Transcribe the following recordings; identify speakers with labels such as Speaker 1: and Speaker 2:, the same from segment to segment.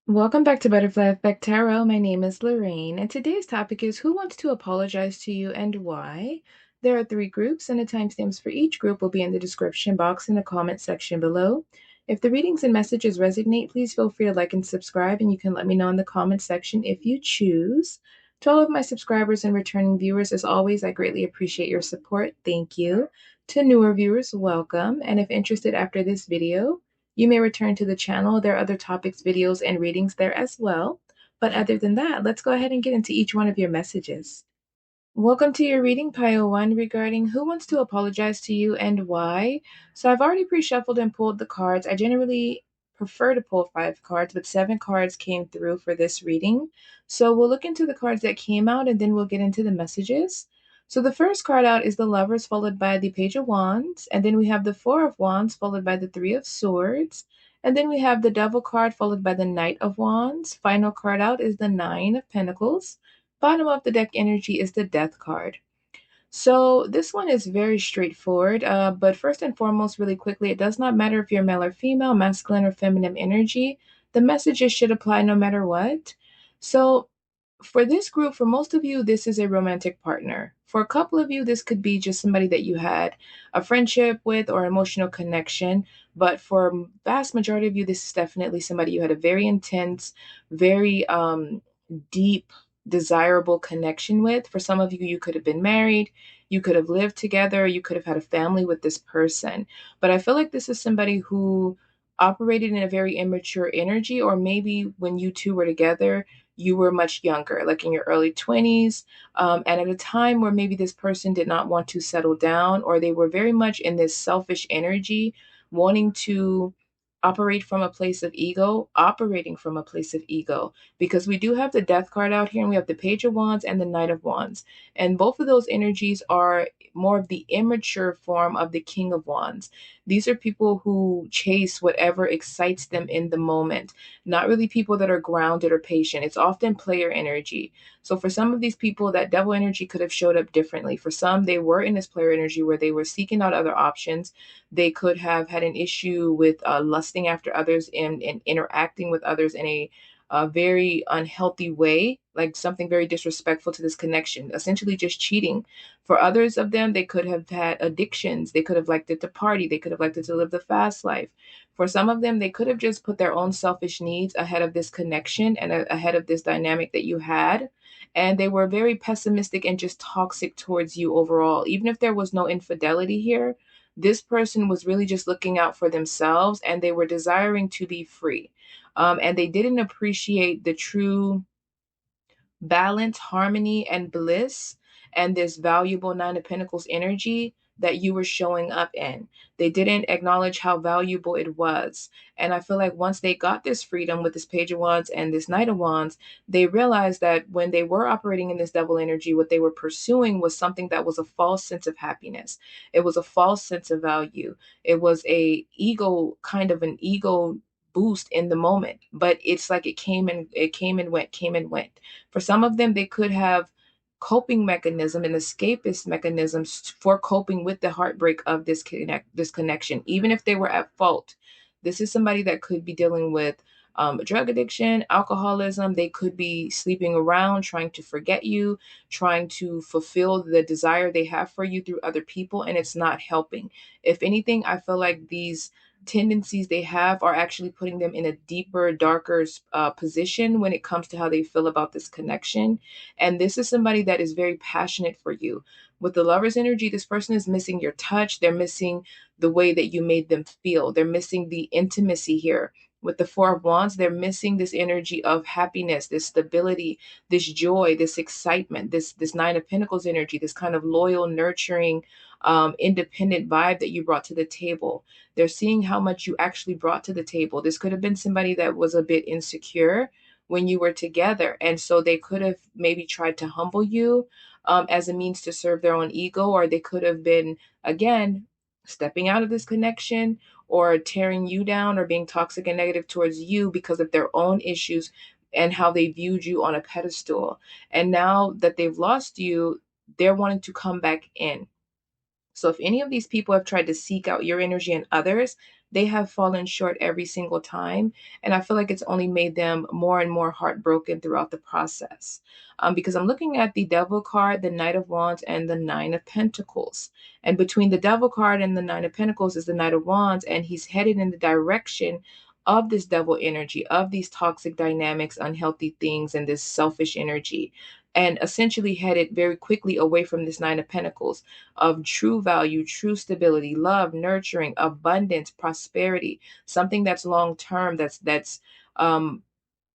Speaker 1: Welcome back to Butterfly Effect Tarot. My name is Lorraine, and today's topic is who wants to apologize to you and why? There are three groups, and the timestamps for each group will be in the description box in the comment section below. If the readings and messages resonate, please feel free to like and subscribe, and you can let me know in the comment section if you choose. To all of my subscribers and returning viewers, as always, I greatly appreciate your support. Thank you. To newer viewers, welcome. And if interested after this video, you may return to the channel. There are other topics, videos, and readings there as well. But other than that, let's go ahead and get into each one of your messages. Welcome to your reading, Pile 1, regarding who wants to apologize to you and why. So I've already pre-shuffled and pulled the cards. I generally prefer to pull 5 cards, but 7 cards came through for this reading. So we'll look into the cards that came out and then we'll get into the messages. So the first card out is the Lovers, followed by the Page of Wands. And then we have the Four of Wands, followed by the Three of Swords. And then we have the Devil card, followed by the Knight of Wands. Final card out is the Nine of Pentacles. Bottom of the deck energy is the Death card. So this one is very straightforward, but first and foremost, really quickly, it does not matter if you're male or female, masculine or feminine energy. The messages should apply no matter what. So for this group, for most of you, this is a romantic partner. For a couple of you, this could be just somebody that you had a friendship with or emotional connection. But for vast majority of you, this is definitely somebody you had a very intense, very deep, desirable connection with. For some of you, you could have been married, you could have lived together, you could have had a family with this person. But I feel like this is somebody who operated in a very immature energy, or maybe when you two were together, you were much younger, like in your early 20s, and at a time where maybe this person did not want to settle down, or they were very much in this selfish energy, wanting to operate from a place of ego, operating from a place of ego, because we do have the Death card out here and we have the Page of Wands and the Knight of Wands. And both of those energies are more of the immature form of the King of Wands. These are people who chase whatever excites them in the moment, not really people that are grounded or patient. It's often player energy. So for some of these people, that devil energy could have showed up differently. For some, they were in this player energy where they were seeking out other options. They could have had an issue with lusting after others and interacting with others in a very unhealthy way, like something very disrespectful to this connection, essentially just cheating. For others of them, they could have had addictions. They could have liked it to party. They could have liked it to live the fast life. For some of them, they could have just put their own selfish needs ahead of this connection and ahead of this dynamic that you had. And they were very pessimistic and just toxic towards you overall. Even if there was no infidelity here, this person was really just looking out for themselves and they were desiring to be free. And they didn't appreciate the true balance, harmony, and bliss, and this valuable Nine of Pentacles energy that you were showing up in. They didn't acknowledge how valuable it was. And I feel like once they got this freedom with this Page of Wands and this Knight of Wands, they realized that when they were operating in this devil energy, what they were pursuing was something that was a false sense of happiness. It was a false sense of value. It was a ego, kind of an ego boost in the moment, but it's like came and went. For some of them, they could have coping mechanism and escapist mechanisms for coping with the heartbreak of this connection, even if they were at fault. This is somebody that could be dealing with drug addiction, alcoholism. They could be sleeping around, trying to forget you, trying to fulfill the desire they have for you through other people, and it's not helping. If anything, I feel like these tendencies they have are actually putting them in a deeper, darker position when it comes to how they feel about this connection. And this is somebody that is very passionate for you. With the Lover's energy, this person is missing your touch. They're missing the way that you made them feel. They're missing the intimacy here. With the Four of Wands, they're missing this energy of happiness, this stability, this joy, this excitement, this Nine of Pentacles energy, this kind of loyal, nurturing, independent vibe that you brought to the table. They're seeing how much you actually brought to the table. This could have been somebody that was a bit insecure when you were together. And so they could have maybe tried to humble you as a means to serve their own ego, or they could have been, again, stepping out of this connection or tearing you down or being toxic and negative towards you because of their own issues and how they viewed you on a pedestal. And now that they've lost you, they're wanting to come back in. So if any of these people have tried to seek out your energy and others, they have fallen short every single time. And I feel like it's only made them more and more heartbroken throughout the process. Because I'm looking at the Devil card, the Knight of Wands, and the Nine of Pentacles. And between the Devil card and the Nine of Pentacles is the Knight of Wands, and he's headed in the direction of this devil energy, of these toxic dynamics, unhealthy things, and this selfish energy, and essentially headed very quickly away from this Nine of Pentacles of true value, true stability, love, nurturing, abundance, prosperity, something that's long term, that's um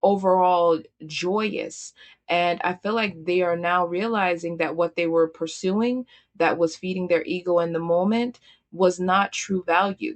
Speaker 1: overall joyous. And I feel like they are now realizing that what they were pursuing, that was feeding their ego in the moment, was not true value.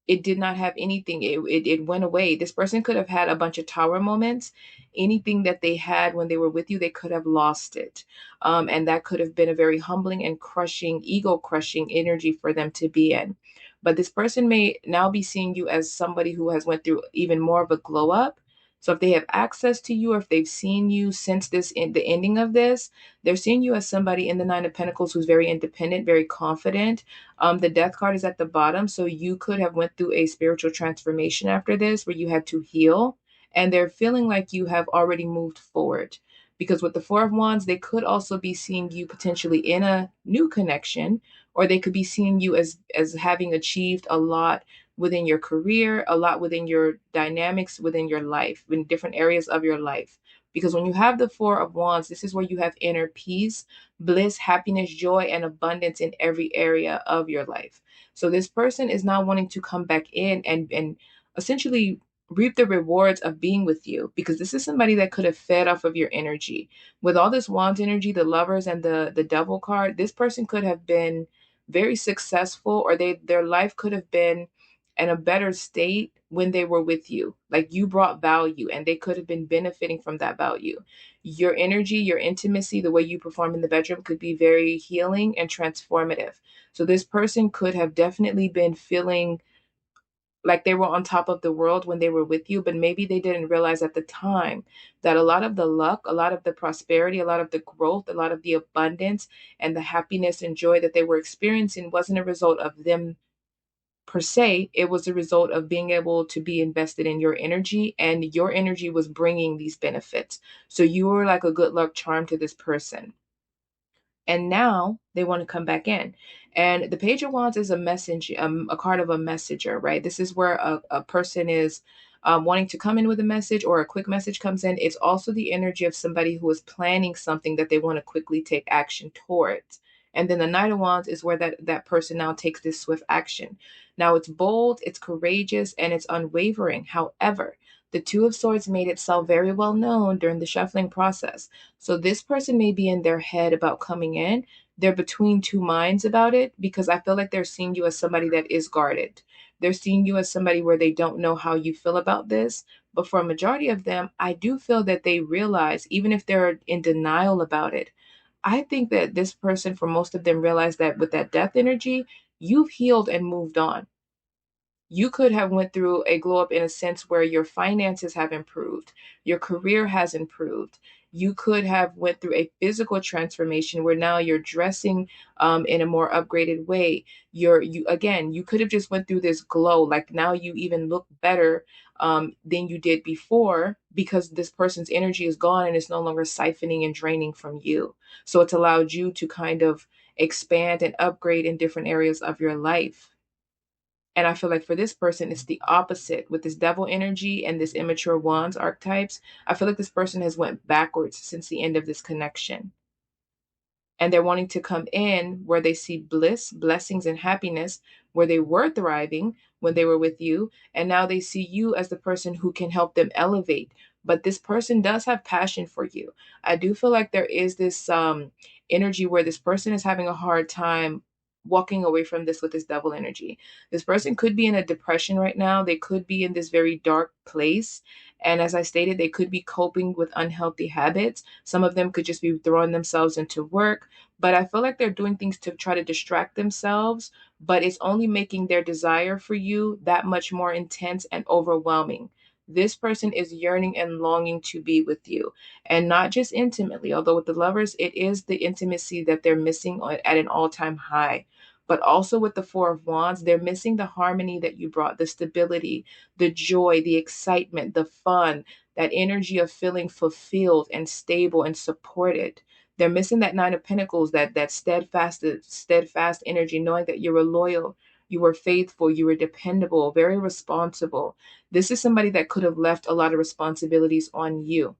Speaker 1: It did not have anything. It went away. This person could have had a bunch of tower moments. Anything that they had when they were with you, they could have lost it. And that could have been a very humbling and crushing, ego crushing energy for them to be in. But this person may now be seeing you as somebody who has went through even more of a glow up. So if they have access to you, or if they've seen you since the ending of this, they're seeing you as somebody in the Nine of Pentacles who's very independent, very confident. The Death card is at the bottom, so you could have went through a spiritual transformation after this where you had to heal, and they're feeling like you have already moved forward. Because with the Four of Wands, they could also be seeing you potentially in a new connection, or they could be seeing you as having achieved a lot within your career, a lot within your dynamics within your life, in different areas of your life. Because when you have the Four of Wands, this is where you have inner peace, bliss, happiness, joy, and abundance in every area of your life. So this person is now wanting to come back in and essentially reap the rewards of being with you, because this is somebody that could have fed off of your energy. With all this Wands energy, the Lovers and the Devil card, this person could have been very successful, or their life could have been in a better state when they were with you. Like, you brought value and they could have been benefiting from that value. Your energy, your intimacy, the way you perform in the bedroom could be very healing and transformative. So this person could have definitely been feeling like they were on top of the world when they were with you, but maybe they didn't realize at the time that a lot of the luck, a lot of the prosperity, a lot of the growth, a lot of the abundance and the happiness and joy that they were experiencing wasn't a result of them per se. It was a result of being able to be invested in your energy, and your energy was bringing these benefits. So you were like a good luck charm to this person. And now they want to come back in. And the Page of Wands is a message, a card of a messenger, right? This is where a person is wanting to come in with a message, or a quick message comes in. It's also the energy of somebody who is planning something that they want to quickly take action towards. And then the Knight of Wands is where that person now takes this swift action. Now it's bold, it's courageous, and it's unwavering. However, the Two of Swords made itself very well known during the shuffling process. So this person may be in their head about coming in. They're between two minds about it, because I feel like they're seeing you as somebody that is guarded. They're seeing you as somebody where they don't know how you feel about this. But for a majority of them, I do feel that they realize, even if they're in denial about it, I think that this person, for most of them, realize that with that death energy, you've healed and moved on. You could have went through a glow up in a sense where your finances have improved, your career has improved. You could have went through a physical transformation where now you're dressing in a more upgraded way. You could have just went through this glow, like now you even look better than you did before, because this person's energy is gone and it's no longer siphoning and draining from you. So it's allowed you to kind of expand and upgrade in different areas of your life. And I feel like for this person, it's the opposite with this devil energy and this immature wands archetypes. I feel like this person has went backwards since the end of this connection. And they're wanting to come in where they see bliss, blessings, and happiness, where they were thriving when they were with you. And now they see you as the person who can help them elevate. But this person does have passion for you. I do feel like there is this energy where this person is having a hard time walking away from this with this devil energy. This person could be in a depression right now. They could be in this very dark place. And as I stated, they could be coping with unhealthy habits. Some of them could just be throwing themselves into work. But I feel like they're doing things to try to distract themselves, but it's only making their desire for you that much more intense and overwhelming. This person is yearning and longing to be with you, and not just intimately, although with the lovers, it is the intimacy that they're missing at an all time high. But also with the Four of Wands, they're missing the harmony that you brought, the stability, the joy, the excitement, the fun, that energy of feeling fulfilled and stable and supported. They're missing that Nine of Pentacles, that steadfast energy, knowing that you were loyal, you were faithful, you were dependable, very responsible. This is somebody that could have left a lot of responsibilities on you.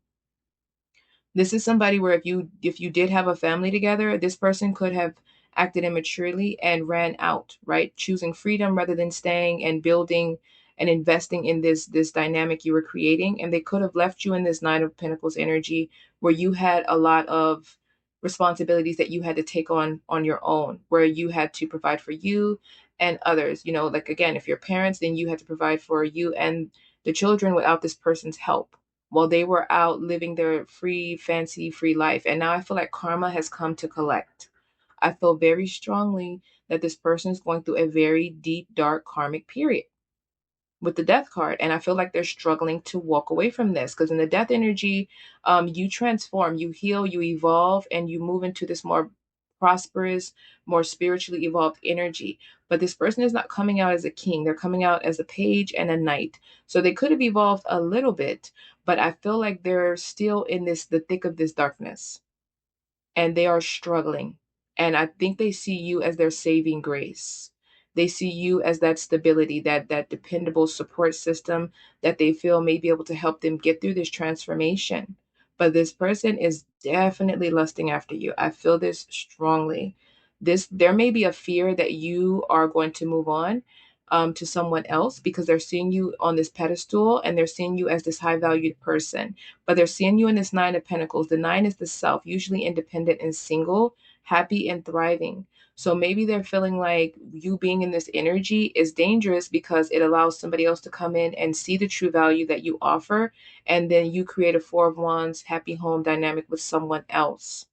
Speaker 1: This is somebody where if you did have a family together, this person could have acted immaturely and ran out, right? Choosing freedom rather than staying and building and investing in this dynamic you were creating. And they could have left you in this Nine of Pentacles energy where you had a lot of responsibilities that you had to take on your own, where you had to provide for you and others. Like again, if you're parents, then you had to provide for you and the children without this person's help while they were out living their free, fancy, free life. And now I feel like karma has come to collect. I feel very strongly that this person is going through a very deep, dark karmic period with the death card. And I feel like they're struggling to walk away from this because in the death energy, you transform, you heal, you evolve, and you move into this more prosperous, more spiritually evolved energy. But this person is not coming out as a king. They're coming out as a page and a knight. So they could have evolved a little bit, but I feel like they're still in the thick of this darkness and they are struggling. And I think they see you as their saving grace. They see you as that stability, that dependable support system that they feel may be able to help them get through this transformation. But this person is definitely lusting after you. I feel this strongly. There may be a fear that you are going to move on to someone else because they're seeing you on this pedestal and they're seeing you as this high valued person, but they're seeing you in this Nine of Pentacles. The nine is the self, usually independent and single, happy and thriving. So maybe they're feeling like you being in this energy is dangerous because it allows somebody else to come in and see the true value that you offer. And then you create a Four of Wands, happy home dynamic with someone else.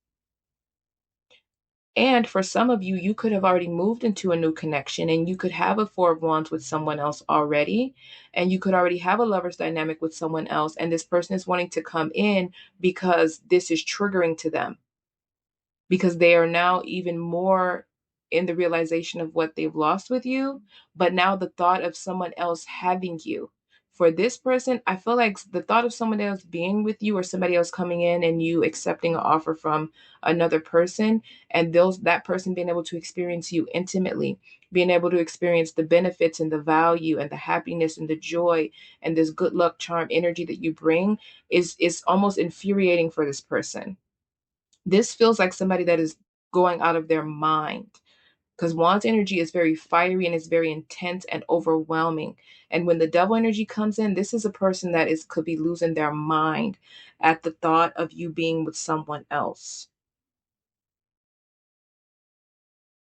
Speaker 1: And for some of you, you could have already moved into a new connection and you could have a Four of Wands with someone else already. And you could already have a lover's dynamic with someone else. And this person is wanting to come in because this is triggering to them because they are now even more in the realization of what they've lost with you. But now the thought of someone else having you. For this person, I feel like the thought of someone else being with you or somebody else coming in and you accepting an offer from another person and that person being able to experience you intimately, being able to experience the benefits and the value and the happiness and the joy and this good luck charm energy that you bring is almost infuriating for this person. This feels like somebody that is going out of their mind because Wands energy is very fiery and it's very intense and overwhelming. And when the devil energy comes in, this is a person that could be losing their mind at the thought of you being with someone else.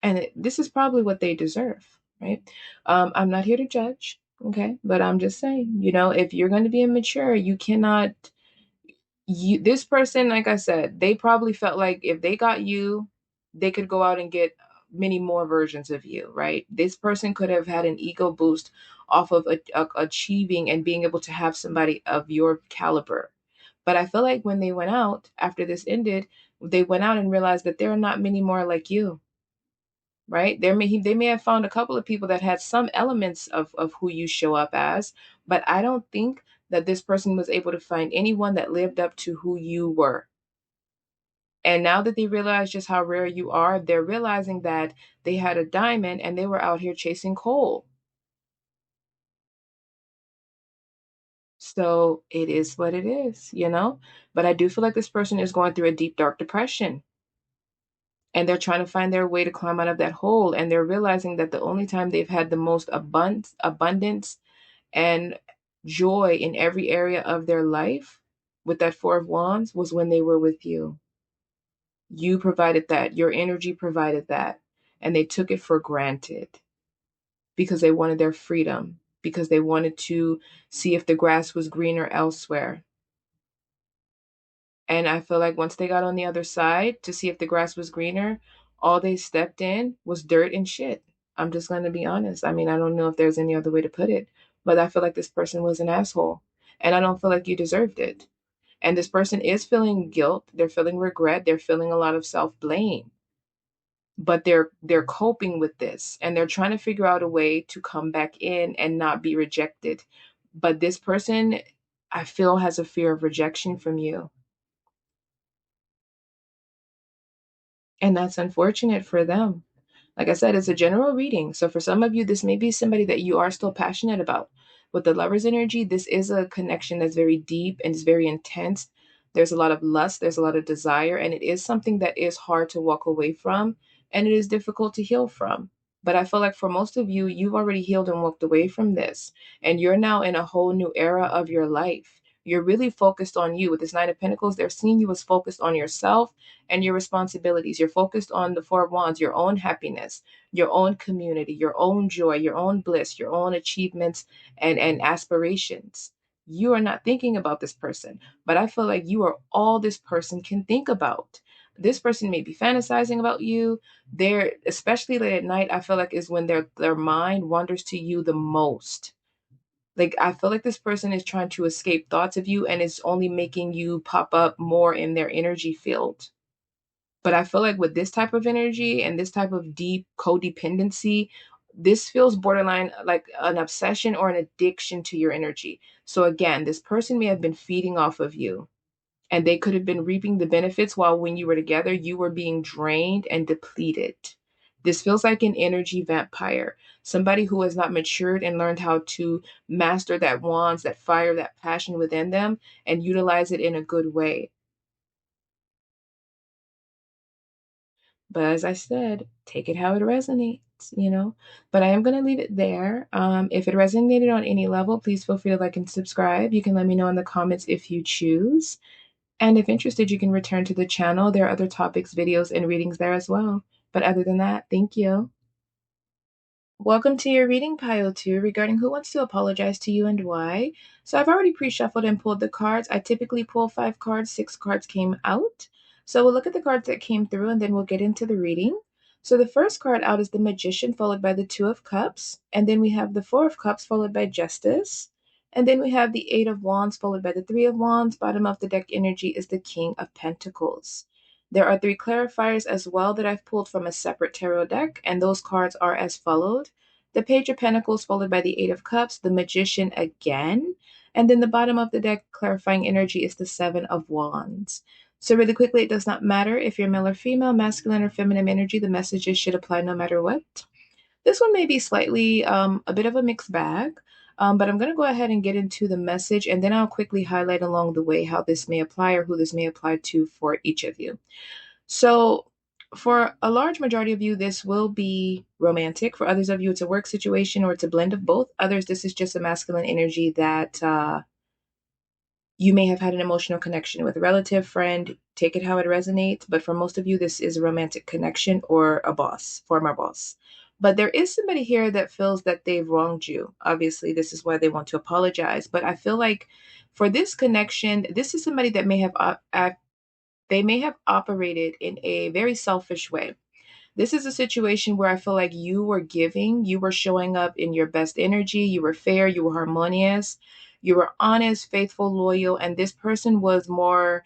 Speaker 1: And this is probably what they deserve, right? I'm not here to judge, okay? But I'm just saying, if you're going to be immature, you cannot this person, like I said, they probably felt like if they got you, they could go out and get many more versions of you, right? This person could have had an ego boost off of achieving and being able to have somebody of your caliber. But I feel like when they went out after this ended, they went out and realized that there are not many more like you, right? They may have found a couple of people that had some elements of who you show up as, but I don't think that this person was able to find anyone that lived up to who you were. And now that they realize just how rare you are, they're realizing that they had a diamond and they were out here chasing coal. So it is what it is. But I do feel like this person is going through a deep, dark depression. And they're trying to find their way to climb out of that hole. And they're realizing that the only time they've had the most abundance and joy in every area of their life with that Four of Wands was when they were with you. You provided that. Your energy provided that. And they took it for granted because they wanted their freedom, because they wanted to see if the grass was greener elsewhere. And I feel like once they got on the other side to see if the grass was greener, all they stepped in was dirt and shit. I'm just going to be honest. I mean, I don't know if there's any other way to put it, but I feel like this person was an asshole. And I don't feel like you deserved it. And this person is feeling guilt. They're feeling regret. They're feeling a lot of self blame. but they're coping with this and they're trying to figure out a way to come back in and not be rejected. But this person, I feel, has a fear of rejection from you. And that's unfortunate for them. Like I said, it's a general reading. So for some of you, this may be somebody that you are still passionate about. With the lover's energy, this is a connection that's very deep and it's very intense. There's a lot of lust, there's a lot of desire, and it is something that is hard to walk away from and it is difficult to heal from. But I feel like for most of you, you've already healed and walked away from this. And you're now in a whole new era of your life. You're really focused on you. With this Nine of Pentacles, they're seeing you as focused on yourself and your responsibilities. You're focused on the Four of Wands, your own happiness, your own community, your own joy, your own bliss, your own achievements and aspirations. You are not thinking about this person, but I feel like you are all this person can think about. This person may be fantasizing about you. They're especially late at night, I feel like is when their mind wanders to you the most. Like I feel like this person is trying to escape thoughts of you and is only making you pop up more in their energy field. But I feel like with this type of energy and this type of deep codependency, this feels borderline like an obsession or an addiction to your energy. So again, this person may have been feeding off of you and they could have been reaping the benefits while when you were together, you were being drained and depleted. This feels like an energy vampire, somebody who has not matured and learned how to master that wands, that fire, that passion within them and utilize it in a good way. But as I said, take it how it resonates. But I am going to leave it there. If it resonated on any level, please feel free to like and subscribe. You can let me know in the comments if you choose. And if interested, you can return to the channel. There are other topics, videos, and readings there as well. But other than that, thank you. Welcome to your reading pile 2 regarding who wants to apologize to you and why. So I've already pre-shuffled and pulled the cards. I typically pull 5 cards, 6 cards came out. So we'll look at the cards that came through and then we'll get into the reading. So the first card out is the Magician followed by the Two of Cups. And then we have the Four of Cups followed by Justice. And then we have the Eight of Wands followed by the Three of Wands. Bottom of the deck energy is the King of Pentacles. There are 3 clarifiers as well that I've pulled from a separate tarot deck, and those cards are as followed. The Page of Pentacles followed by the Eight of Cups, the Magician again, and then the bottom of the deck clarifying energy is the Seven of Wands. So really quickly, it does not matter if you're male or female, masculine or feminine energy, the messages should apply no matter what. This one may be slightly a bit of a mixed bag, but I'm going to go ahead and get into the message, and then I'll quickly highlight along the way how this may apply or who this may apply to for each of you. So, for a large majority of you, this will be romantic. For others of you, it's a work situation or it's a blend of both. Others, this is just a masculine energy that you may have had an emotional connection with a relative, friend, take it how it resonates. But for most of you, this is a romantic connection or a boss, former boss. But there is somebody here that feels that they've wronged you. Obviously, this is why they want to apologize. But I feel like for this connection, this is somebody that may have they may have operated in a very selfish way. This is a situation where I feel like you were giving, you were showing up in your best energy, you were fair, you were harmonious, you were honest, faithful, loyal, and this person was more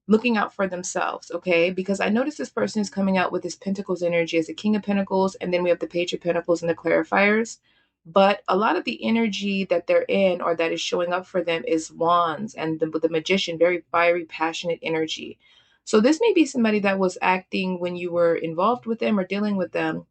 Speaker 1: looking out for themselves, okay? Because I noticed this person is coming out with this Pentacles energy as a King of Pentacles, and then we have the Page of Pentacles and the clarifiers. But a lot of the energy that they're in or that is showing up for them is Wands and the Magician, very fiery, passionate energy. So this may be somebody that was acting when you were involved with them or dealing with them.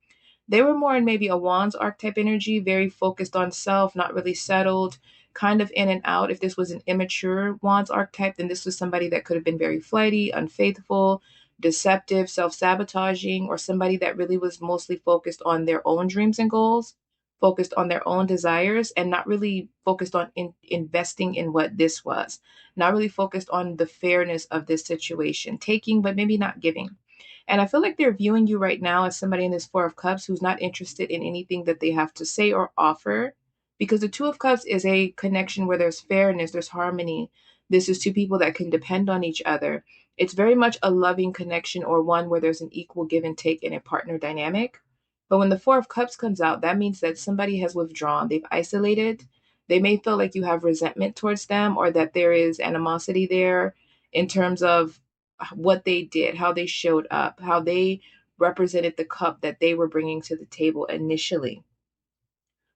Speaker 1: They were more in maybe a Wands archetype energy, very focused on self, not really settled, kind of in and out. If this was an immature Wands archetype, then this was somebody that could have been very flighty, unfaithful, deceptive, self-sabotaging, or somebody that really was mostly focused on their own dreams and goals, focused on their own desires, and not really focused on investing in what this was, not really focused on the fairness of this situation, taking, but maybe not giving. And I feel like they're viewing you right now as somebody in this Four of Cups who's not interested in anything that they have to say or offer. Because the Two of Cups is a connection where there's fairness, there's harmony. This is two people that can depend on each other. It's very much a loving connection or one where there's an equal give and take in a partner dynamic. But when the Four of Cups comes out, that means that somebody has withdrawn, they've isolated. They may feel like you have resentment towards them or that there is animosity there in terms of what they did, how they showed up, how they represented the cup that they were bringing to the table initially.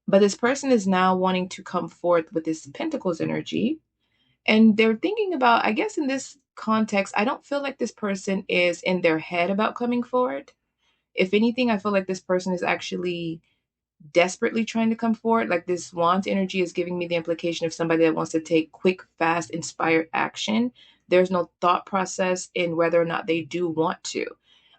Speaker 1: But this person is now wanting to come forth with this Pentacles energy. And they're thinking about, I guess in this context, I don't feel like this person is in their head about coming forward. If anything, I feel like this person is actually desperately trying to come forward. Like this want energy is giving me the implication of somebody that wants to take quick, fast, inspired action. There's no thought process in whether or not they do want to.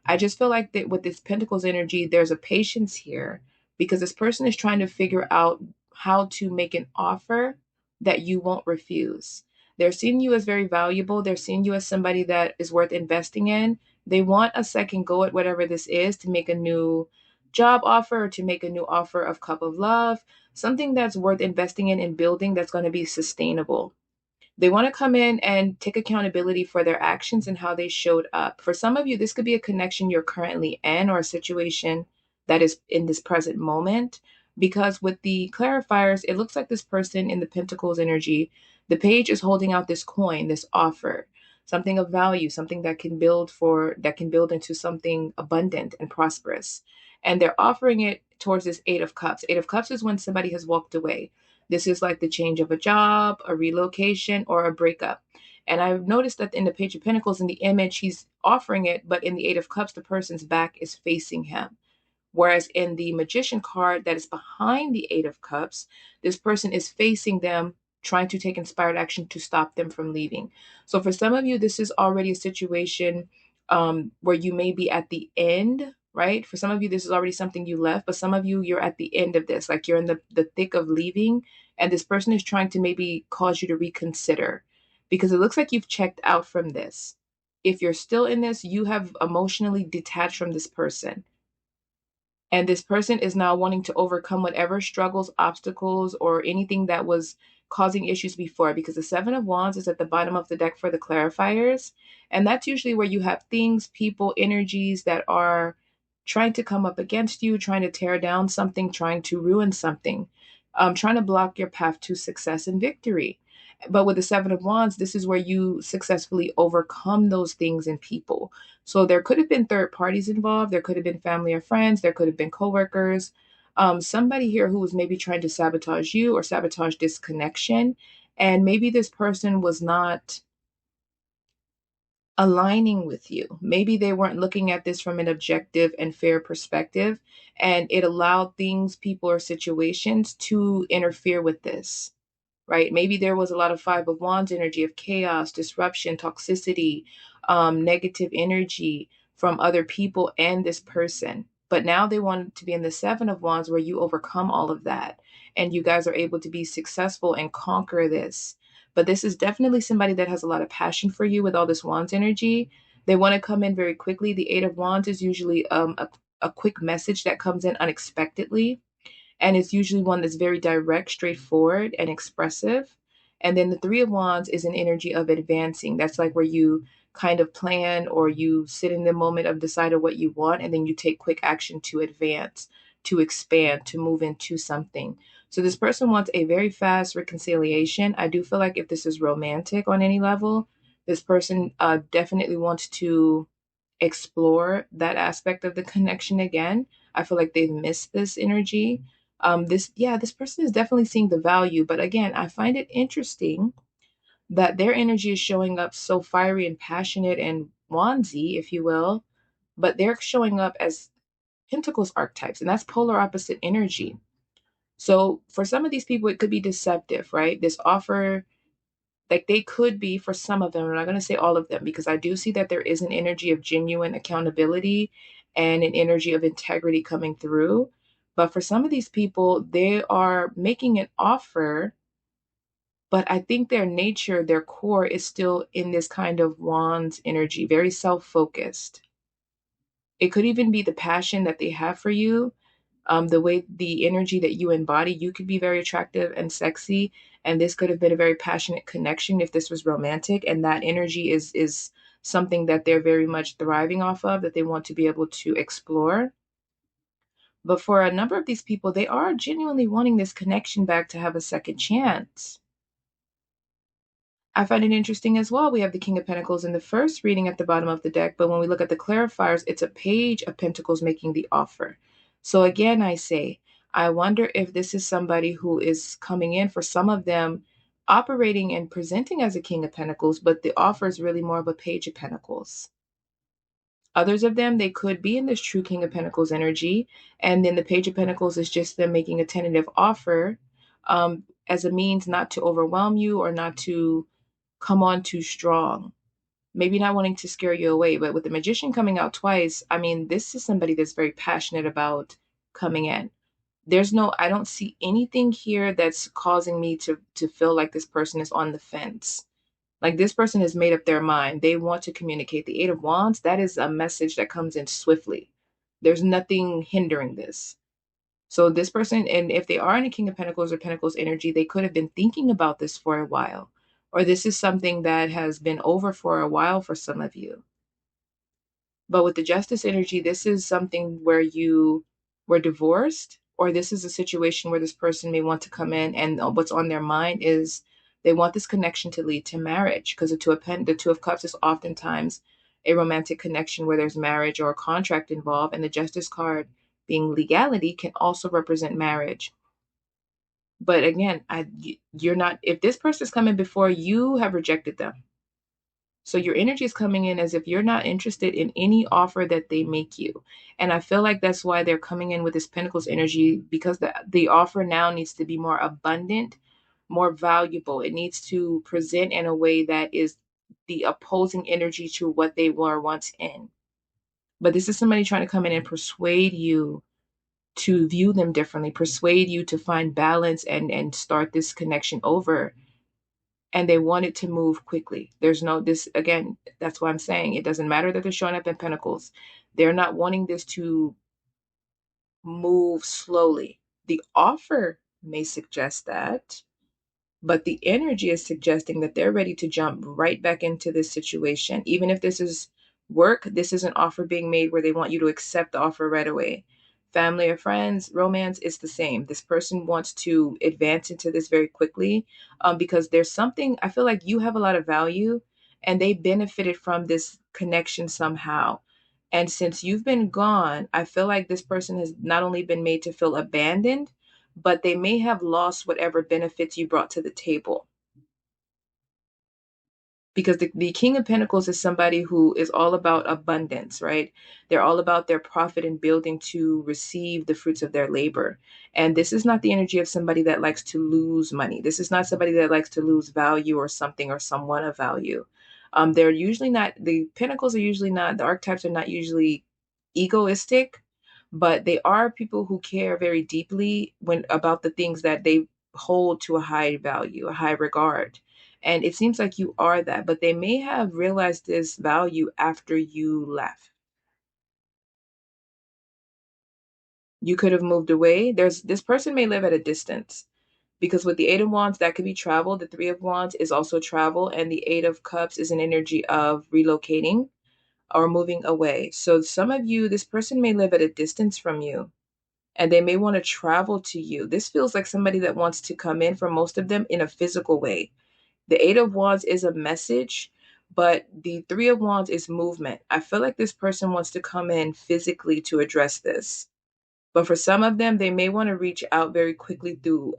Speaker 1: I just feel like that with this Pentacles energy, there's a patience here because this person is trying to figure out how to make an offer that you won't refuse. They're seeing you as very valuable. They're seeing you as somebody that is worth investing in. They want a second go at whatever this is to make a new job offer or to make a new offer of cup of love, something that's worth investing in and building that's going to be sustainable. They want to come in and take accountability for their actions and how they showed up. For some of you, this could be a connection you're currently in or a situation that is in this present moment. Because with the clarifiers, it looks like this person in the Pentacles energy, the page is holding out this coin, this offer, something of value, something that can build into something abundant and prosperous. And they're offering it towards this Eight of Cups. Eight of Cups is when somebody has walked away. This is like the change of a job, a relocation, or a breakup. And I've noticed that in the Page of Pentacles, in the image, he's offering it, but in the Eight of Cups, the person's back is facing him. Whereas in the Magician card that is behind the Eight of Cups, this person is facing them, trying to take inspired action to stop them from leaving. So for some of you, this is already a situation where you may be at the end, right? For some of you, this is already something you left, but some of you, you're at the end of this, like you're in the thick of leaving, and this person is trying to maybe cause you to reconsider because it looks like you've checked out from this. If you're still in this, you have emotionally detached from this person. And this person is now wanting to overcome whatever struggles, obstacles, or anything that was causing issues before, because the Seven of Wands is at the bottom of the deck for the clarifiers. And that's usually where you have things, people, energies that are trying to come up against you, trying to tear down something, trying to ruin something, trying to block your path to success and victory. But with the Seven of Wands, this is where you successfully overcome those things and people. So there could have been third parties involved. There could have been family or friends. There could have been coworkers. Somebody here who was maybe trying to sabotage you or sabotage this connection. And maybe this person was not aligning with you. Maybe they weren't looking at this from an objective and fair perspective. And it allowed things, people, or situations to interfere with this, right? Maybe there was a lot of Five of Wands energy of chaos, disruption, toxicity, negative energy from other people and this person. But now they want to be in the Seven of Wands where you overcome all of that and you guys are able to be successful and conquer this. But this is definitely somebody that has a lot of passion for you with all this Wands energy. They want to come in very quickly. The Eight of Wands is usually a quick message that comes in unexpectedly, and it's usually one that's very direct, straightforward, and expressive. And then the Three of Wands is an energy of advancing. That's like where you kind of plan or you sit in the moment of deciding what you want, and then you take quick action to advance, to expand, to move into something. So this person wants a very fast reconciliation. I do feel like if this is romantic on any level, this person definitely wants to explore that aspect of the connection again. I feel like they've missed this energy. This person is definitely seeing the value, but again, I find it interesting that their energy is showing up so fiery and passionate and wandsy, if you will, but they're showing up as Pentacles archetypes, and that's polar opposite energy. So for some of these people, it could be deceptive, right? This offer, like they could be, for some of them, I'm not going to say all of them, because I do see that there is an energy of genuine accountability and an energy of integrity coming through. But for some of these people, they are making an offer, but I think their nature, their core is still in this kind of wands energy, very self-focused. It could even be the passion that they have for you, the way, the energy that you embody. You could be very attractive and sexy, and this could have been a very passionate connection if this was romantic, and that energy is something that they're very much thriving off of, that they want to be able to explore. But for a number of these people, they are genuinely wanting this connection back to have a second chance. I find it interesting as well. We have the King of Pentacles in the first reading at the bottom of the deck, but when we look at the clarifiers, it's a Page of Pentacles making the offer. So again, I say, I wonder if this is somebody who is coming in, for some of them, operating and presenting as a King of Pentacles, but the offer is really more of a Page of Pentacles. Others of them, they could be in this true King of Pentacles energy, and then the Page of Pentacles is just them making a tentative offer, as a means not to overwhelm you or not to come on too strong. Maybe not wanting to scare you away, but with the Magician coming out twice, I mean, this is somebody that's very passionate about coming in. I don't see anything here that's causing me to feel like this person is on the fence. Like, this person has made up their mind. They want to communicate. The Eight of Wands, that is a message that comes in swiftly. There's nothing hindering this. So this person, and if they are in a King of Pentacles or Pentacles energy, they could have been thinking about this for a while. Or this is something that has been over for a while for some of you. But with the Justice energy, this is something where you were divorced, or this is a situation where this person may want to come in, and what's on their mind is they want this connection to lead to marriage, because the Two of Cups is oftentimes a romantic connection where there's marriage or a contract involved, and the Justice card, being legality, can also represent marriage. But again, you're not, if this person is coming before, you have rejected them. So your energy is coming in as if you're not interested in any offer that they make you. And I feel like that's why they're coming in with this Pentacles energy, because the offer now needs to be more abundant, more valuable. It needs to present in a way that is the opposing energy to what they were once in. But this is somebody trying to come in and persuade you to view them differently, persuade you to find balance and start this connection over. And they want it to move quickly. There's no, this again, that's why I'm saying it doesn't matter that they're showing up in Pentacles. They're not wanting this to move slowly. The offer may suggest that, but the energy is suggesting that they're ready to jump right back into this situation. Even if this is work, this is an offer being made where they want you to accept the offer right away. Family or friends, romance, is the same. This person wants to advance into this very quickly, because there's something, I feel like you have a lot of value and they benefited from this connection somehow. And since you've been gone, I feel like this person has not only been made to feel abandoned, but they may have lost whatever benefits you brought to the table. Because the King of Pentacles is somebody who is all about abundance, right? They're all about their profit and building to receive the fruits of their labor. And this is not the energy of somebody that likes to lose money. This is not somebody that likes to lose value or something or someone of value. They're usually not, the Pentacles are usually not, the archetypes are not usually egoistic, but they are people who care very deeply about the things that they hold to a high value, a high regard. And it seems like you are that, but they may have realized this value after you left. You could have moved away. This person may live at a distance, because with the Eight of Wands, that could be travel. The Three of Wands is also travel, and the Eight of Cups is an energy of relocating or moving away. So some of you, this person may live at a distance from you, and they may want to travel to you. This feels like somebody that wants to come in, for most of them, in a physical way. The Eight of Wands is a message, but the Three of Wands is movement. I feel like this person wants to come in physically to address this. But for some of them, they may want to reach out very quickly through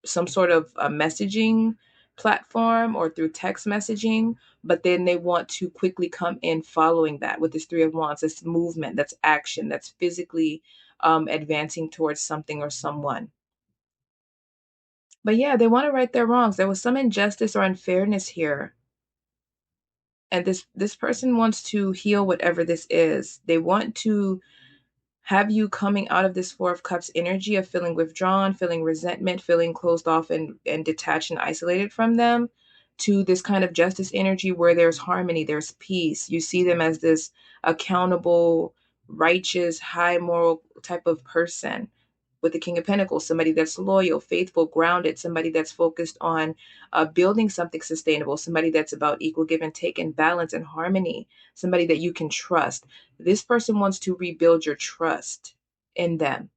Speaker 1: some sort of a messaging platform or through text messaging, but then they want to quickly come in following that with this Three of Wands. That's movement, that's action, that's physically advancing towards something or someone. But yeah, they want to right their wrongs. There was some injustice or unfairness here. And this person wants to heal whatever this is. They want to have you coming out of this Four of Cups energy of feeling withdrawn, feeling resentment, feeling closed off and detached and isolated from them, to this kind of justice energy where there's harmony, there's peace. You see them as this accountable, righteous, high moral type of person. With the King of Pentacles, somebody that's loyal, faithful, grounded, somebody that's focused on building something sustainable, somebody that's about equal give and take and balance and harmony, somebody that you can trust. This person wants to rebuild your trust in them.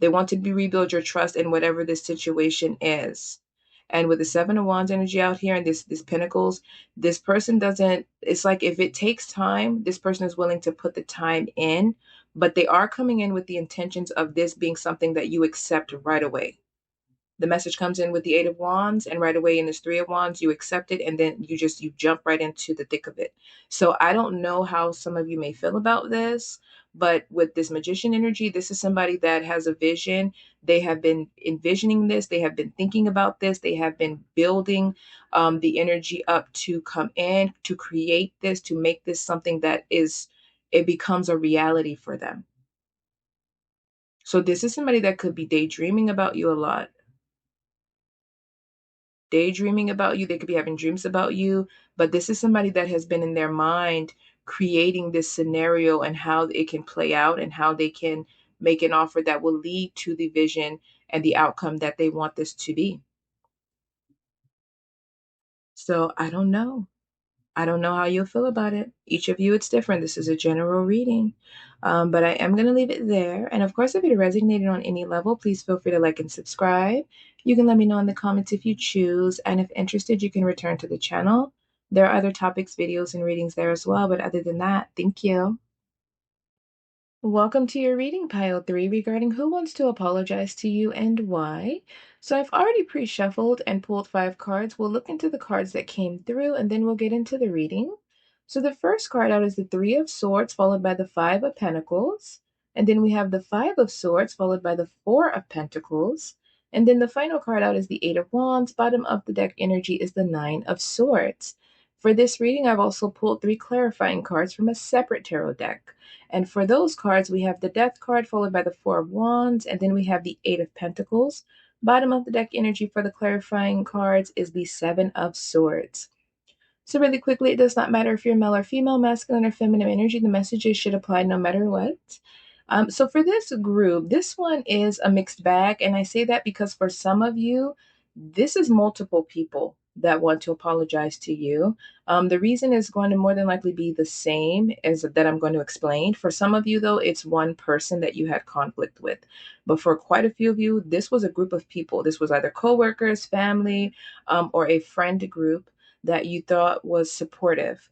Speaker 1: They want to rebuild your trust in whatever this situation is. And with the Seven of Wands energy out here and this Pentacles, this person doesn't, it's like if it takes time, this person is willing to put the time in, but they are coming in with the intentions of this being something that you accept right away. The message comes in with the Eight of Wands, and right away in this Three of Wands, you accept it, and then you jump right into the thick of it. So I don't know how some of you may feel about this, but with this Magician energy, this is somebody that has a vision. They have been envisioning this, they have been thinking about this, they have been building the energy up to come in, to create this, to make this something that is, it becomes a reality for them. So this is somebody that could be daydreaming about you a lot, daydreaming about you. They could be having dreams about you, but this is somebody that has been in their mind creating this scenario and how it can play out and how they can make an offer that will lead to the vision and the outcome that they want this to be. So I don't know. I don't know how you'll feel about it. Each of you, it's different. This is a general reading. But I am going to leave it there. And of course, if it resonated on any level, please feel free to like and subscribe. You can let me know in the comments if you choose. And if interested, you can return to the channel. There are other topics, videos, and readings there as well. But other than that, thank you. Welcome to your reading pile 3 regarding who wants to apologize to you and why. So I've already pre-shuffled and pulled 5 cards. We'll look into the cards that came through and then we'll get into the reading. So the first card out is the Three of Swords followed by the Five of Pentacles. And then we have the Five of Swords followed by the Four of Pentacles. And then the final card out is the Eight of Wands. Bottom of the deck energy is the Nine of Swords. For this reading, I've also pulled 3 clarifying cards from a separate tarot deck. And for those cards, we have the Death card followed by the Four of Wands, and then we have the Eight of Pentacles. Bottom of the deck energy for the clarifying cards is the Seven of Swords. So really quickly, it does not matter if you're male or female, masculine or feminine energy, the messages should apply no matter what. So for this group, this one is a mixed bag. And I say that because for some of you, this is multiple people that want to apologize to you. The reason is going to more than likely be the same as that I'm going to explain. For some of you, though, it's one person that you had conflict with. But for quite a few of you, this was a group of people. This was either coworkers, family, or a friend group that you thought was supportive.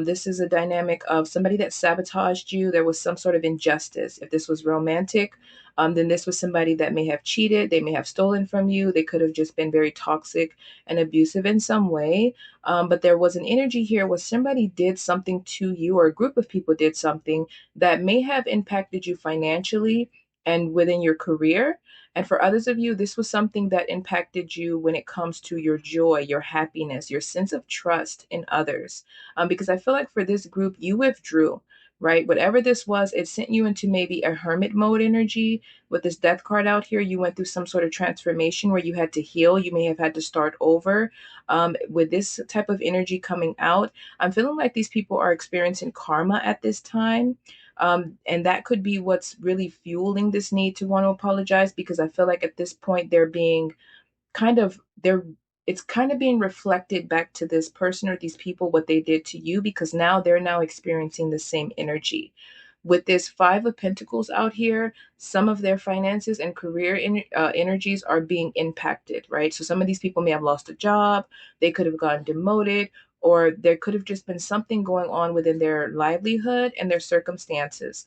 Speaker 1: This is a dynamic of somebody that sabotaged you. There was some sort of injustice. If this was romantic, then this was somebody that may have cheated. They may have stolen from you. They could have just been very toxic and abusive in some way. But there was an energy here where somebody did something to you, or a group of people did something that may have impacted you financially and within your career. And for others of you, this was something that impacted you when it comes to your joy, your happiness, your sense of trust in others. Because I feel like for this group, you withdrew, right? Whatever this was, it sent you into maybe a hermit mode energy. With this Death card out here, you went through some sort of transformation where you had to heal. You may have had to start over. With this type of energy coming out, I'm feeling like these people are experiencing karma at this time. And that could be what's really fueling this need to want to apologize, because I feel like at this point they're being kind of, they're, it's kind of being reflected back to this person or these people what they did to you, because now they're now experiencing the same energy. With this Five of Pentacles out here, some of their finances and career energies are being impacted, right? So some of these people may have lost a job, they could have gotten demoted, or there could have just been something going on within their livelihood and their circumstances.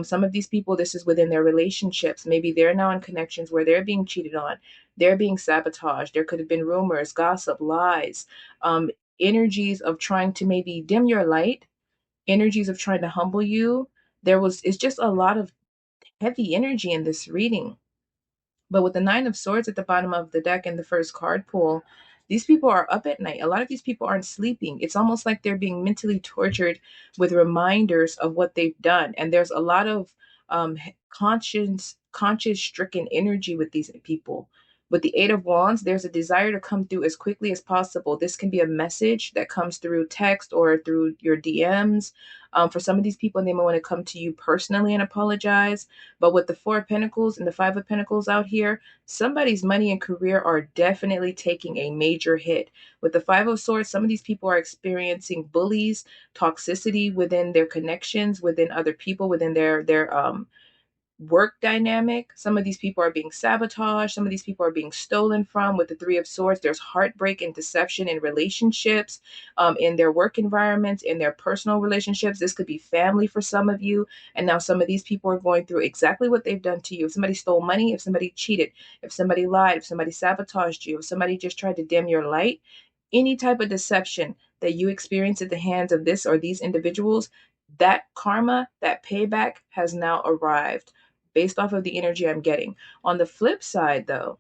Speaker 1: Some of these people, this is within their relationships. Maybe they're now in connections where they're being cheated on, they're being sabotaged. There could have been rumors, gossip, lies, energies of trying to maybe dim your light, energies of trying to humble you. It's just a lot of heavy energy in this reading. But with the Nine of Swords at the bottom of the deck in the first card pull, these people are up at night. A lot of these people aren't sleeping. It's almost like they're being mentally tortured with reminders of what they've done. And there's a lot of conscious stricken energy with these people. With the Eight of Wands, there's a desire to come through as quickly as possible. This can be a message that comes through text or through your DMs. For some of these people, they may want to come to you personally and apologize. But with the Four of Pentacles and the Five of Pentacles out here, somebody's money and career are definitely taking a major hit. With the Five of Swords, some of these people are experiencing bullies, toxicity within their connections, within other people, within work dynamic. Some of these people are being sabotaged. Some of these people are being stolen from. With the Three of Swords, there's heartbreak and deception in relationships, in their work environments, in their personal relationships. This could be family for some of you. And now some of these people are going through exactly what they've done to you. If somebody stole money, if somebody cheated, if somebody lied, if somebody sabotaged you, if somebody just tried to dim your light, any type of deception that you experience at the hands of this or these individuals, that karma, that payback has now arrived based off of the energy I'm getting. On the flip side, though,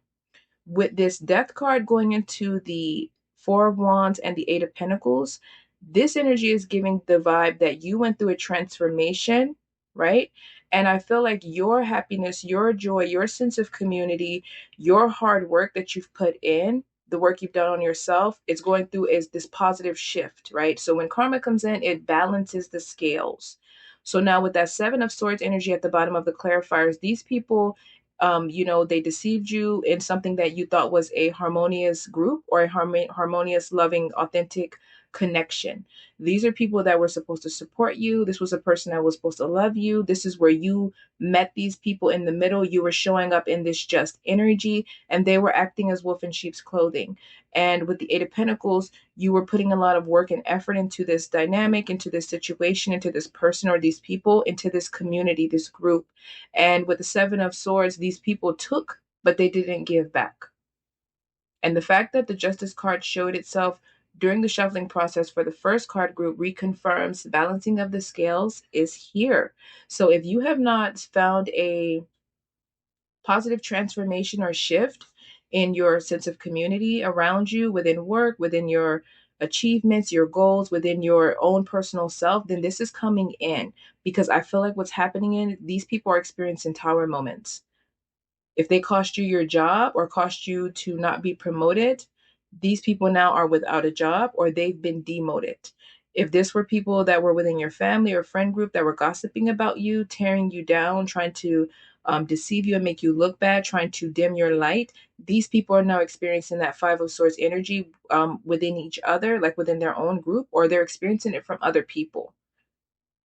Speaker 1: with this death card going into the Four of Wands and the Eight of Pentacles, this energy is giving the vibe that you went through a transformation, right? And I feel like your happiness, your joy, your sense of community, your hard work that you've put in, the work you've done on yourself, it's going through is this positive shift, right? So when karma comes in, it balances the scales. So now with that Seven of Swords energy at the bottom of the clarifiers, these people, they deceived you in something that you thought was a harmonious group or a harmonious, loving, authentic connection. These are people that were supposed to support you. This was a person that was supposed to love you. This is where you met these people in the middle. You were showing up in this just energy, and they were acting as wolf in sheep's clothing. And with the Eight of Pentacles, you were putting a lot of work and effort into this dynamic, into this situation, into this person or these people, into this community, this group. And with the Seven of Swords, these people took, but they didn't give back. And the fact that the Justice card showed itself during the shuffling process for the first card group reconfirms the balancing of the scales is here. So if you have not found a positive transformation or shift in your sense of community around you, within work, within your achievements, your goals, within your own personal self, then this is coming in, because I feel like what's happening in these people are experiencing tower moments. If they cost you your job or cost you to not be promoted, these people now are without a job or they've been demoted. If this were people that were within your family or friend group that were gossiping about you, tearing you down, trying to deceive you and make you look bad, trying to dim your light, these people are now experiencing that Five of Swords energy within each other, like within their own group, or they're experiencing it from other people.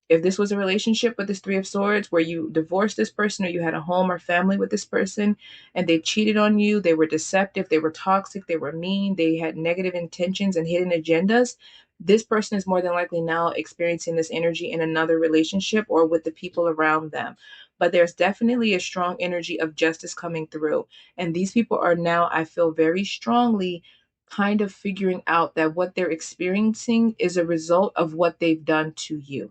Speaker 1: If this was a relationship with this Three of Swords where you divorced this person or you had a home or family with this person and they cheated on you, they were deceptive, they were toxic, they were mean, they had negative intentions and hidden agendas, this person is more than likely now experiencing this energy in another relationship or with the people around them. But there's definitely a strong energy of justice coming through. And these people are now, I feel very strongly, kind of figuring out that what they're experiencing is a result of what they've done to you.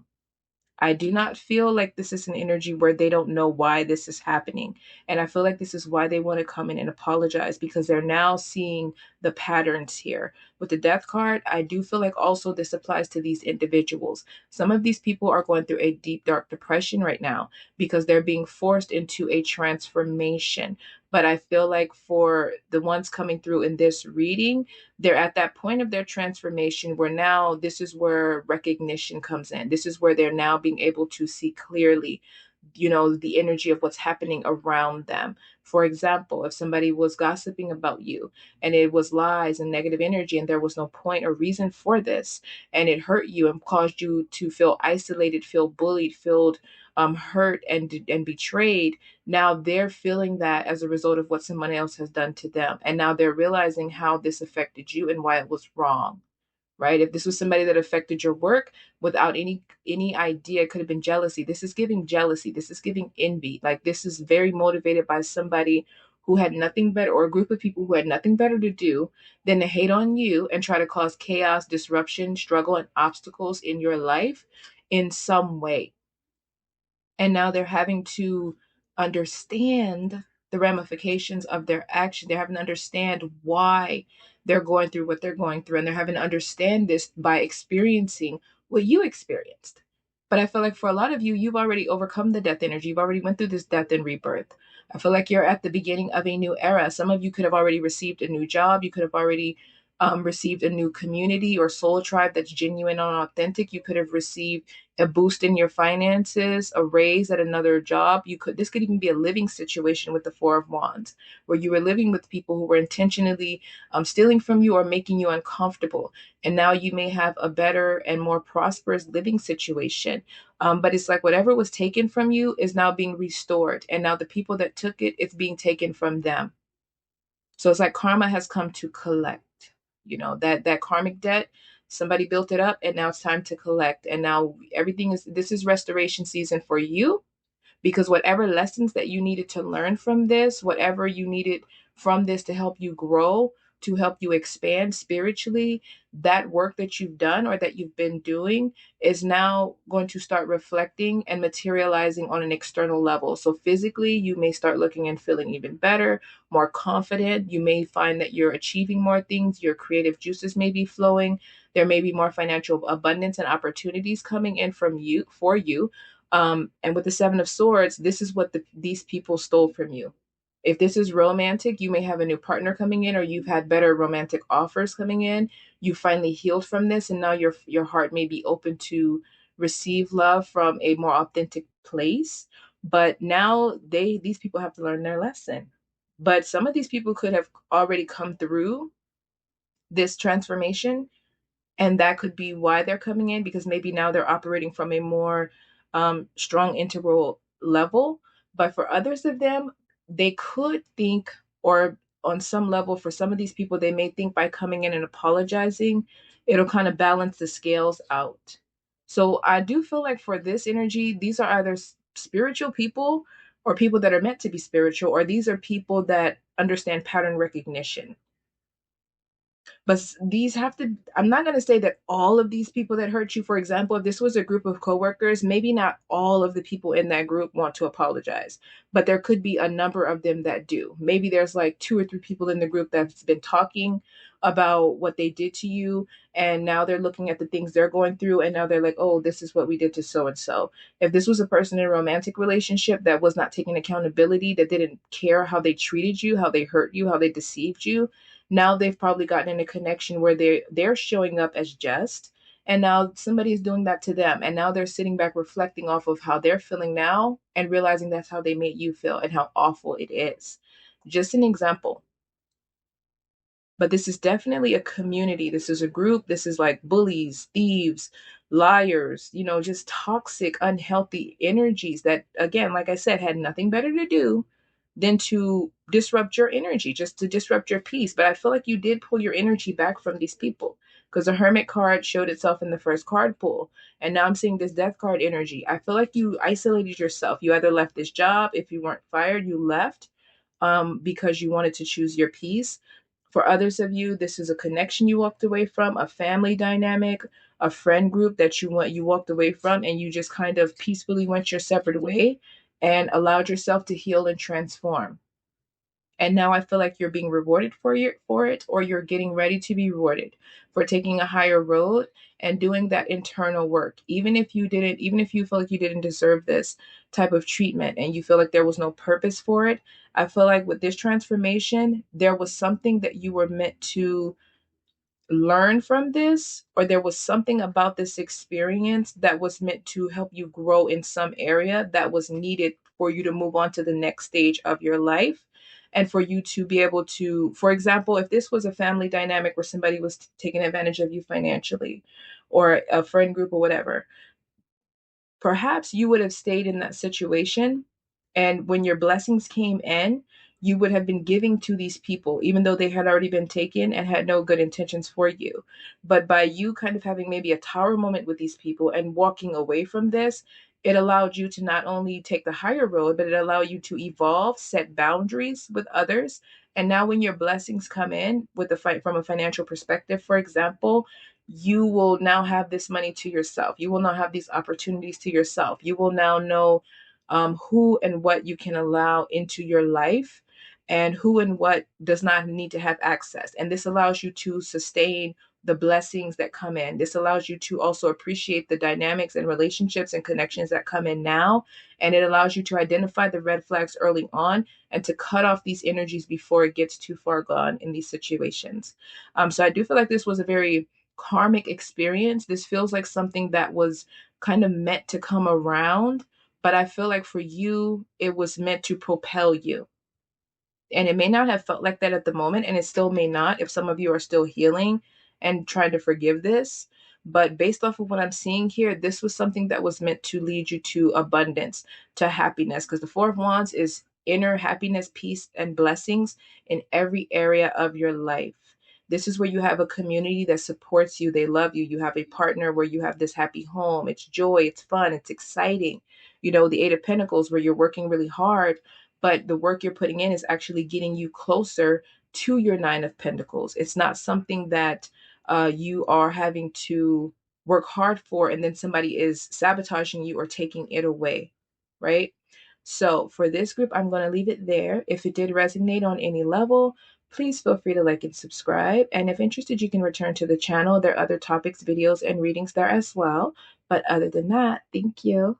Speaker 1: I do not feel like this is an energy where they don't know why this is happening. And I feel like this is why they want to come in and apologize, because they're now seeing the patterns here. With the death card, I do feel like also this applies to these individuals. Some of these people are going through a deep, dark depression right now because they're being forced into a transformation. But I feel like for the ones coming through in this reading, they're at that point of their transformation where now this is where recognition comes in. This is where they're now being able to see clearly, the energy of what's happening around them. For example, if somebody was gossiping about you and it was lies and negative energy and there was no point or reason for this, and it hurt you and caused you to feel isolated, feel bullied, feel hurt and betrayed, now they're feeling that as a result of what somebody else has done to them. And now they're realizing how this affected you and why it was wrong. Right? If this was somebody that affected your work without any idea, it could have been jealousy. This is giving jealousy. This is giving envy. Like, this is very motivated by somebody who had nothing better, or a group of people who had nothing better to do than to hate on you and try to cause chaos, disruption, struggle, and obstacles in your life in some way. And now they're having to understand the ramifications of their action. They're having to understand why they're going through what they're going through. And they're having to understand this by experiencing what you experienced. But I feel like for a lot of you, you've already overcome the death energy. You've already went through this death and rebirth. I feel like you're at the beginning of a new era. Some of you could have already received a new job. You could have already received a new community or soul tribe that's genuine and authentic. You could have received a boost in your finances, a raise at another job. This could even be a living situation with the Four of Wands, where you were living with people who were intentionally stealing from you or making you uncomfortable. And now you may have a better and more prosperous living situation. But it's like whatever was taken from you is now being restored. And now the people that took it, it's being taken from them. So it's like karma has come to collect, that karmic debt, somebody built it up and now it's time to collect. And now this is restoration season for you, because whatever lessons that you needed to learn from this, whatever you needed from this to help you grow, to help you expand spiritually, that work that you've done or that you've been doing is now going to start reflecting and materializing on an external level. So physically, you may start looking and feeling even better, more confident. You may find that you're achieving more things, your creative juices may be flowing. There may be more financial abundance and opportunities coming in from you for you. And with the Seven of Swords, this is what these people stole from you. If this is romantic, you may have a new partner coming in, or you've had better romantic offers coming in. You finally healed from this, and now your heart may be open to receive love from a more authentic place. But now these people have to learn their lesson. But some of these people could have already come through this transformation, and that could be why they're coming in, because maybe now they're operating from a more strong integral level. But for others of them, they could think, or on some level, for some of these people, they may think by coming in and apologizing, it'll kind of balance the scales out. So I do feel like for this energy, these are either spiritual people or people that are meant to be spiritual, or these are people that understand pattern recognition. But these have to, I'm not going to say that all of these people that hurt you, for example, if this was a group of coworkers, maybe not all of the people in that group want to apologize, but there could be a number of them that do. Maybe there's like 2 or 3 people in the group that's been talking about what they did to you, and now they're looking at the things they're going through, and now they're like, oh, this is what we did to so and so. If this was a person in a romantic relationship that was not taking accountability, that didn't care how they treated you, how they hurt you, how they deceived you, now they've probably gotten in a connection where they're showing up as just, and now somebody is doing that to them, and now they're sitting back reflecting off of how they're feeling now and realizing that's how they made you feel and how awful it is. Just an example. But this is definitely a community. This is a group. This is like bullies, thieves, liars, just toxic, unhealthy energies that, again, like I said, had nothing better to do than to disrupt your energy, just to disrupt your peace. But I feel like you did pull your energy back from these people, because the Hermit card showed itself in the first card pull. And now I'm seeing this Death card energy. I feel like you isolated yourself. You either left this job, if you weren't fired, you left because you wanted to choose your peace. For others of you, this is a connection you walked away from, a family dynamic, a friend group that you walked away from, and you just kind of peacefully went your separate way and allowed yourself to heal and transform. And now I feel like you're being rewarded for it, or you're getting ready to be rewarded for taking a higher road and doing that internal work. Even if you feel like you didn't deserve this type of treatment and you feel like there was no purpose for it, I feel like with this transformation, there was something that you were meant to learn from this, or there was something about this experience that was meant to help you grow in some area that was needed for you to move on to the next stage of your life, and for you to be able to, for example, if this was a family dynamic where somebody was taking advantage of you financially, or a friend group or whatever, perhaps you would have stayed in that situation. And when your blessings came in, you would have been giving to these people, even though they had already been taken and had no good intentions for you. But by you kind of having maybe a tower moment with these people and walking away from this, it allowed you to not only take the higher road, but it allowed you to evolve, set boundaries with others. And now when your blessings come in with the fight from a financial perspective, for example, you will now have this money to yourself. You will now have these opportunities to yourself. You will now know who and what you can allow into your life, and who and what does not need to have access. And this allows you to sustain the blessings that come in. This allows you to also appreciate the dynamics and relationships and connections that come in now. And it allows you to identify the red flags early on and to cut off these energies before it gets too far gone in these situations. So I do feel like this was a very karmic experience. This feels like something that was kind of meant to come around, but I feel like for you, it was meant to propel you. And it may not have felt like that at the moment, and it still may not if some of you are still healing and trying to forgive this. But based off of what I'm seeing here, this was something that was meant to lead you to abundance, to happiness, because the Four of Wands is inner happiness, peace, and blessings in every area of your life. This is where you have a community that supports you. They love you. You have a partner where you have this happy home. It's joy. It's fun. It's exciting. You know, the Eight of Pentacles where you're working really hard, but the work you're putting in is actually getting you closer to your Nine of Pentacles. It's not something that you are having to work hard for and then somebody is sabotaging you or taking it away, right? So for this group, I'm going to leave it there. If it did resonate on any level, please feel free to like and subscribe. And if interested, you can return to the channel. There are other topics, videos, and readings there as well. But other than that, thank you.